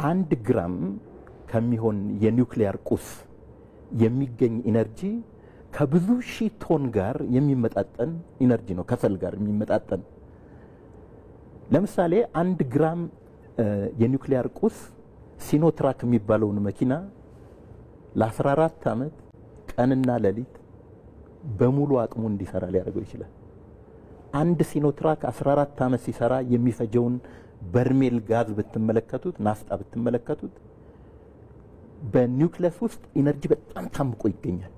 1 ግራም ከሚሆን የኒውክሊየር ቁስ የሚገኝ ኢነርጂ ከብዙ ሺህ ቶን ጋር የሚመጣጠን ኢነርጂ ነው፣ ከሰል ጋር የሚመጣጠን። ለምሳሌ 1 ግራም የኒውክሊየር ቁስ ሲኖትራክ የሚባለውን መኪና ለ14 ዓመት ቀንና ሌሊት በሙሉ አቅሙ እንዲሰራ ሊያደርገው ይችላል። አንድ ሲኖትራክ 14 ዓመት ሲሰራ የሚፈጀውን በርሜል ጋዝ ብትመለከቱት፣ ናፍጣ ብትመለከቱት፣ በኒውክለስ ውስጥ ኢነርጂ በጣም ታምቆ ይገኛል።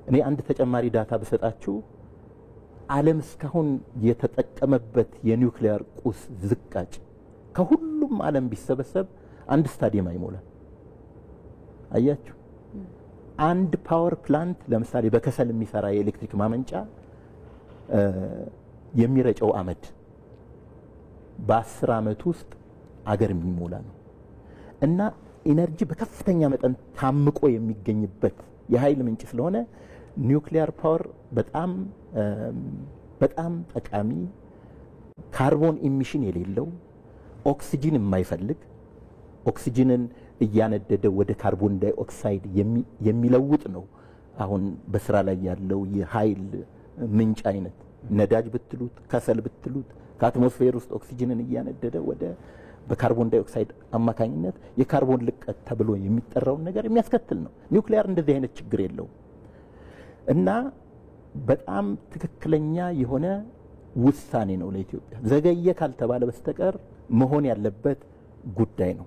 እኔ አንድ ተጨማሪ ዳታ በሰጣችሁ ዓለም እስካሁን የተጠቀመበት የኒውክሊየር ቁስ ዝቃጭ ከሁሉም ዓለም ቢሰበሰብ አንድ ስታዲየም አይሞላም። አያችሁ፣ አንድ ፓወር ፕላንት ለምሳሌ በከሰል የሚሰራ የኤሌክትሪክ ማመንጫ የሚረጨው አመድ በ10 ዓመት ውስጥ አገር የሚሞላ ነው። እና ኢነርጂ በከፍተኛ መጠን ታምቆ የሚገኝበት የኃይል ምንጭ ስለሆነ ኒውክሊየር ፓወር በጣም ጠቃሚ፣ ካርቦን ኢሚሽን የሌለው፣ ኦክሲጂን የማይፈልግ፣ ኦክሲጂንን እያነደደ ወደ ካርቦን ዳይኦክሳይድ የሚለውጥ ነው። አሁን በስራ ላይ ያለው የኃይል ምንጭ አይነት ነዳጅ ብትሉት፣ ከሰል ብትሉት፣ ከአትሞስፌር ውስጥ ኦክሲጂንን እያነደደ ወደ በካርቦን ዳይኦክሳይድ አማካኝነት የካርቦን ልቀት ተብሎ የሚጠራውን ነገር የሚያስከትል ነው። ኒውክሊየር እንደዚህ አይነት ችግር የለውም። እና በጣም ትክክለኛ የሆነ ውሳኔ ነው ለኢትዮጵያ። ዘገየ ካልተባለ በስተቀር መሆን ያለበት ጉዳይ ነው።